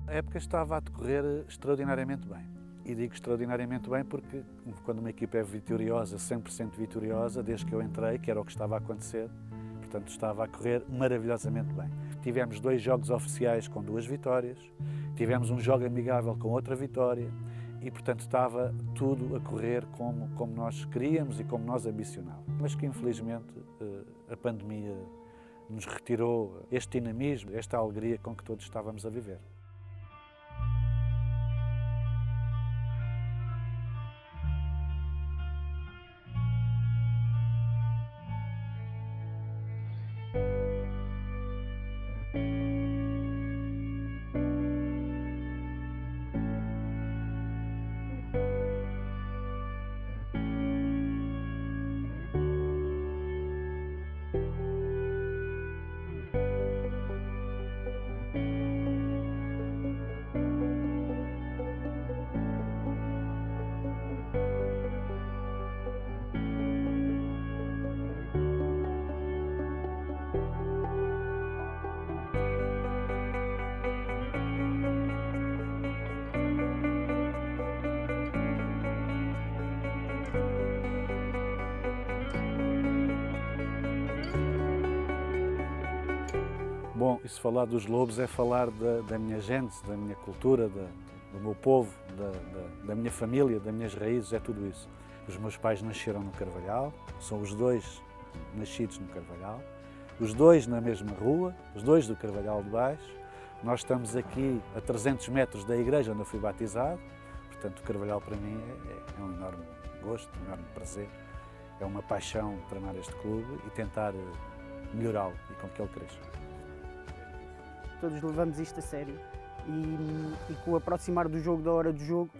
A época estava a decorrer extraordinariamente bem. E digo extraordinariamente bem porque quando uma equipa é vitoriosa, 100% vitoriosa, desde que eu entrei, que era o que estava a acontecer, portanto estava a correr maravilhosamente bem. Tivemos 2 jogos oficiais com 2 vitórias, tivemos um jogo amigável com outra vitória e, portanto, estava tudo a correr como nós queríamos e como nós ambicionávamos. Mas que, infelizmente, a pandemia nos retirou este dinamismo, esta alegria com que todos estávamos a viver. Bom, e se falar dos Lobos é falar da minha gente, da minha cultura, do meu povo, da minha família, das minhas raízes, é tudo isso. Os meus pais nasceram no Carvalhal, são os 2 nascidos no Carvalhal, os 2 na mesma rua, os 2 do Carvalhal de Baixo. Nós estamos aqui a 300 metros da igreja onde eu fui batizado, portanto o Carvalhal para mim é um enorme gosto, um enorme prazer, é uma paixão treinar este clube e tentar melhorá-lo e com que ele cresça. Todos levamos isto a sério e com o aproximar do jogo, da hora do jogo,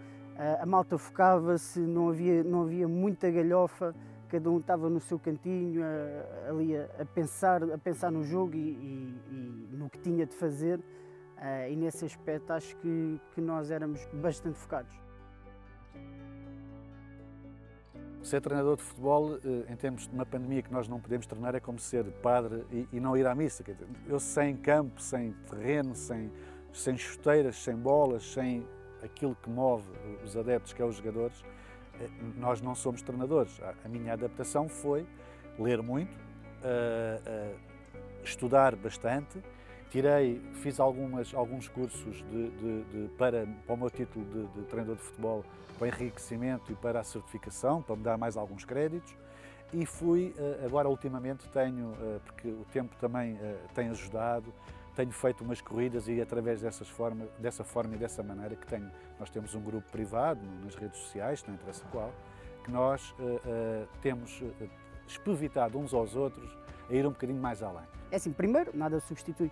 a malta focava-se, não havia muita galhofa, cada um estava no seu cantinho, ali a pensar no jogo e no que tinha de fazer, e nesse aspecto acho que nós éramos bastante focados. Ser treinador de futebol, em termos de uma pandemia que nós não podemos treinar, é como ser padre e não ir à missa. Quer dizer, eu sem campo, sem terreno, sem chuteiras, sem bolas, sem aquilo que move os adeptos, que é os jogadores, nós não somos treinadores. A minha adaptação foi ler muito, estudar bastante, fiz alguns cursos para o meu título de treinador de futebol, para o enriquecimento e para a certificação, para me dar mais alguns créditos, e fui, agora ultimamente tenho, porque o tempo também tem ajudado, tenho feito umas corridas e através dessa forma e dessa maneira nós temos um grupo privado nas redes sociais, não interessa qual, que nós temos espevitado uns aos outros a ir um bocadinho mais além. É assim, primeiro, nada substitui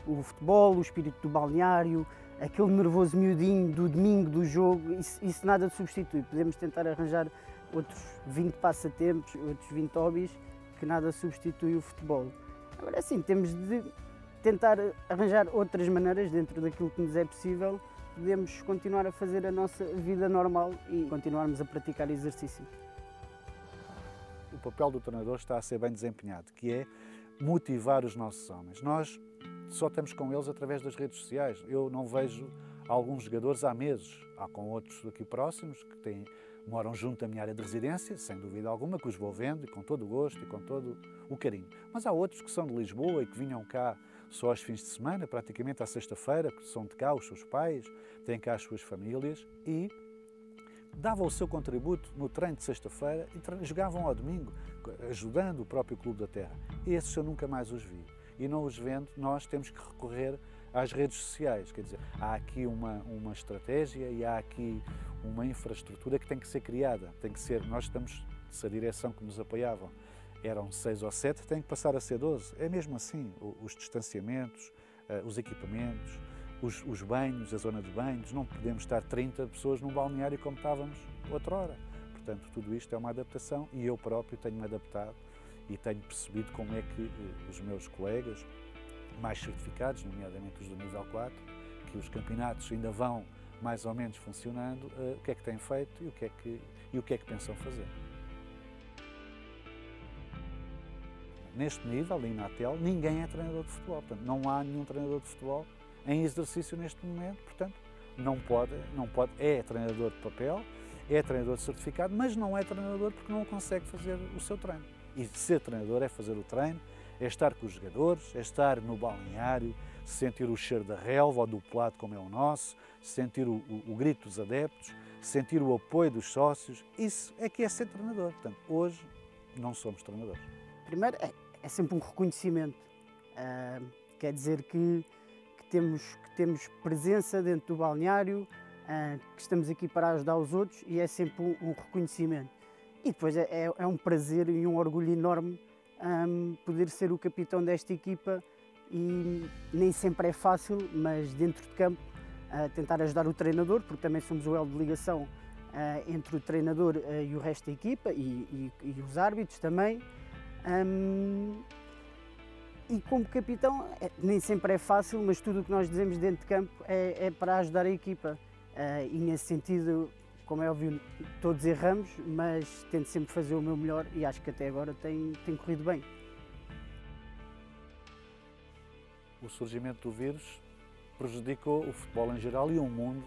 o futebol, o espírito do balneário, aquele nervoso miudinho do domingo do jogo, isso nada substitui. Podemos tentar arranjar outros 20 passatempos, outros 20 hobbies, que nada substitui o futebol. Agora sim, temos de tentar arranjar outras maneiras dentro daquilo que nos é possível, podemos continuar a fazer a nossa vida normal e continuarmos a praticar exercício. O papel do treinador está a ser bem desempenhado, que é motivar os nossos homens. Nós só estamos com eles através das redes sociais. Eu não vejo alguns jogadores há meses. Há com outros aqui próximos que moram junto da minha área de residência, sem dúvida alguma, que os vou vendo e com todo o gosto e com todo o carinho. Mas há outros que são de Lisboa e que vinham cá só aos fins de semana, praticamente à sexta-feira, que são de cá, os seus pais, têm cá as suas famílias e davam o seu contributo no treino de sexta-feira e jogavam ao domingo, ajudando o próprio Clube da Terra. E esses eu nunca mais os vi. E não os vendo, nós temos que recorrer às redes sociais. Quer dizer, há aqui uma estratégia e há aqui uma infraestrutura que tem que ser criada. Nós estamos, se a direção que nos apoiavam eram 6 ou 7, tem que passar a ser 12. É mesmo assim, os distanciamentos, os equipamentos, os banhos, a zona de banhos, não podemos estar 30 pessoas num balneário como estávamos outrora. Portanto, tudo isto é uma adaptação e eu próprio tenho-me adaptado e tenho percebido como é que os meus colegas mais certificados, nomeadamente os do nível 4, que os campeonatos ainda vão mais ou menos funcionando, o que é que têm feito e o que é que pensam fazer. neste nível, em Inatel, ninguém é treinador de futebol. Portanto, não há nenhum treinador de futebol em exercício neste momento, portanto, não pode, é treinador de papel, é treinador certificado, mas não é treinador porque não consegue fazer o seu treino. E ser treinador é fazer o treino, é estar com os jogadores, é estar no balneário, sentir o cheiro da relva ou do pelado como é o nosso, sentir o grito dos adeptos, sentir o apoio dos sócios. Isso é que é ser treinador. Portanto, hoje não somos treinadores. Primeiro, é sempre um reconhecimento. Quer dizer que temos presença dentro do balneário, que estamos aqui para ajudar os outros e é sempre um reconhecimento. E depois é um prazer e um orgulho enorme poder ser o capitão desta equipa e nem sempre é fácil, mas dentro de campo tentar ajudar o treinador, porque também somos o elo de ligação entre o treinador e o resto da equipa e os árbitros também. E como capitão nem sempre é fácil, mas tudo o que nós dizemos dentro de campo é para ajudar a equipa. E nesse sentido, como é óbvio, todos erramos, mas tento sempre fazer o meu melhor e acho que até agora tem corrido bem. O surgimento do vírus prejudicou o futebol em geral e o mundo.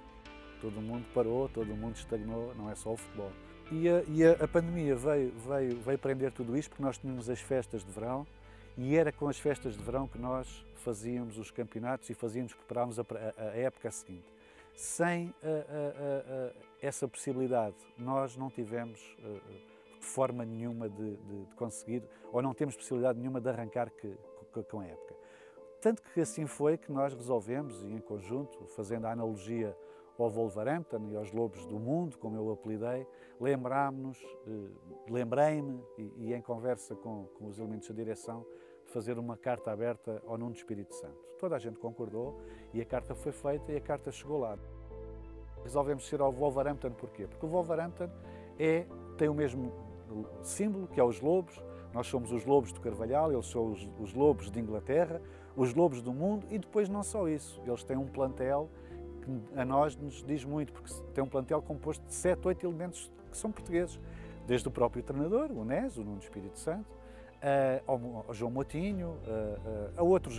Todo mundo parou, todo mundo estagnou, não é só o futebol. E a pandemia veio prender tudo isto porque nós tínhamos as festas de verão e era com as festas de verão que nós fazíamos os campeonatos e preparávamos a época seguinte. Sem essa possibilidade, nós não tivemos forma nenhuma de conseguir, ou não temos possibilidade nenhuma de arrancar com a época. Tanto que assim foi que nós resolvemos, e em conjunto, fazendo a analogia ao Wolverhampton e aos Lobos do Mundo, como eu o apelidei, lembrei-me e em conversa com os elementos da direção, fazer uma carta aberta ao Nuno Espírito Santo. Toda a gente concordou e a carta foi feita e a carta chegou lá. Resolvemos ser ao Wolverhampton porquê? Porque o Wolverhampton tem o mesmo símbolo, que é os lobos. Nós somos os lobos do Carvalhal, eles são os lobos de Inglaterra, os lobos do mundo e depois não só isso, eles têm um plantel que a nós nos diz muito, porque tem um plantel composto de 7, 8 elementos que são portugueses, desde o próprio treinador, o Nes, o Nuno Espírito Santo, ao João Moutinho, a outros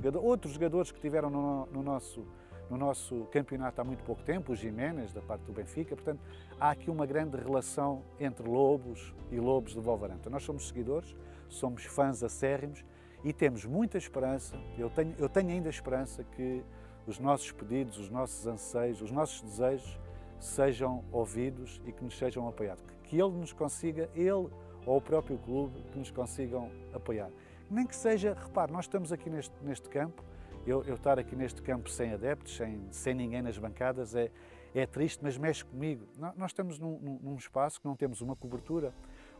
jogadores que tiveram no nosso campeonato há muito pouco tempo, o Jiménez, da parte do Benfica. Portanto, há aqui uma grande relação entre lobos e lobos do Wolverhampton. Nós somos seguidores, somos fãs acérrimos e temos muita esperança, eu tenho ainda esperança que os nossos pedidos, os nossos anseios, os nossos desejos sejam ouvidos e que nos sejam apoiados. Que ele nos consiga, ele ou o próprio clube, que nos consigam apoiar. Nem que seja, repare, nós estamos aqui neste campo, eu estar aqui neste campo sem adeptos, sem ninguém nas bancadas, é triste, mas mexe comigo. Nós estamos num espaço que não temos uma cobertura,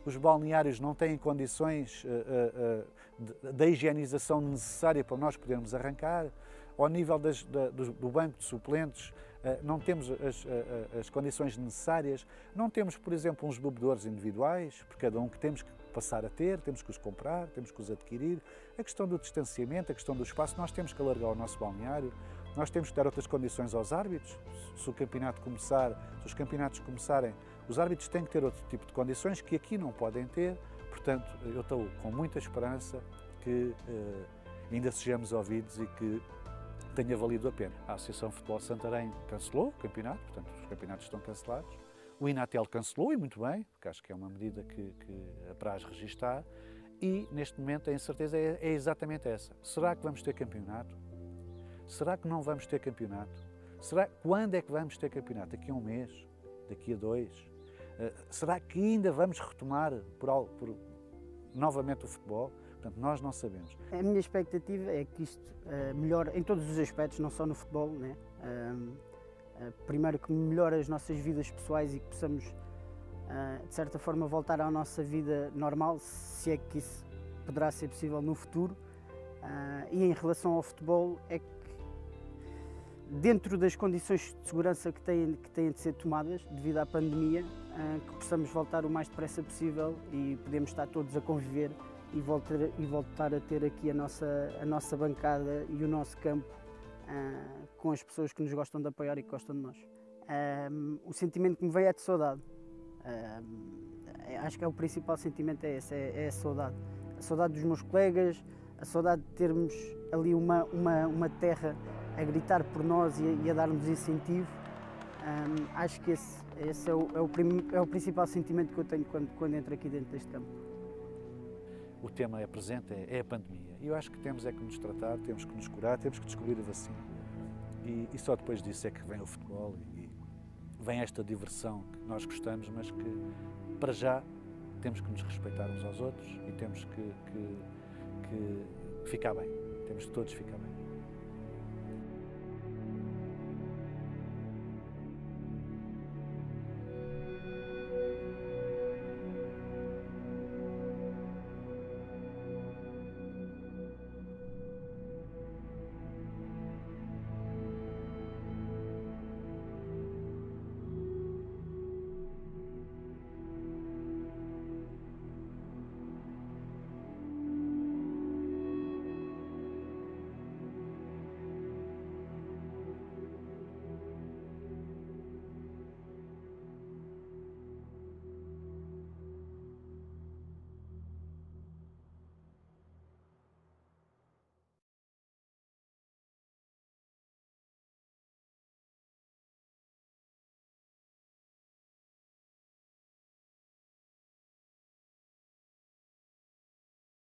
os balneários não têm condições da higienização necessária para nós podermos arrancar, ao nível do banco de suplentes, não temos as condições necessárias, não temos, por exemplo, uns bebedouros individuais, por cada um que temos que passar a ter, temos que os comprar, temos que os adquirir. A questão do distanciamento, a questão do espaço, nós temos que alargar o nosso balneário, nós temos que dar outras condições aos árbitros. Se os campeonatos começarem, os árbitros têm que ter outro tipo de condições que aqui não podem ter. Portanto, eu estou com muita esperança que ainda sejamos ouvidos e que tenha valido a pena. A Associação de Futebol de Santarém cancelou o campeonato, portanto os campeonatos estão cancelados. O Inatel cancelou, e muito bem, porque acho que é uma medida que apraz registar, e neste momento a incerteza é exatamente essa. Será que vamos ter campeonato? Será que não vamos ter campeonato? Quando é que vamos ter campeonato? Daqui a um mês? Daqui a 2? Será que ainda vamos retomar novamente o futebol? Portanto, nós não sabemos. A minha expectativa é que isto melhore em todos os aspectos, não só no futebol, né? Primeiro que melhore as nossas vidas pessoais e que possamos, de certa forma, voltar à nossa vida normal, se é que isso poderá ser possível no futuro. E em relação ao futebol, é que dentro das condições de segurança que têm de ser tomadas devido à pandemia, que possamos voltar o mais depressa possível e podemos estar todos a conviver e voltar a ter aqui a nossa bancada e o nosso campo com as pessoas que nos gostam de apoiar e que gostam de nós. O sentimento que me vem é de saudade. Acho que o principal sentimento é esse, é a saudade. a saudade dos meus colegas, a saudade de termos ali uma terra a gritar por nós e a dar-nos incentivo. Acho que esse é o principal sentimento que eu tenho quando entro aqui dentro deste campo. O tema é presente, é a pandemia. E eu acho que temos é que nos tratar, temos que nos curar, temos que descobrir a vacina. E só depois disso é que vem o futebol e vem esta diversão que nós gostamos, mas que, para já, temos que nos respeitar uns aos outros e temos que ficar bem. Temos que todos ficar bem.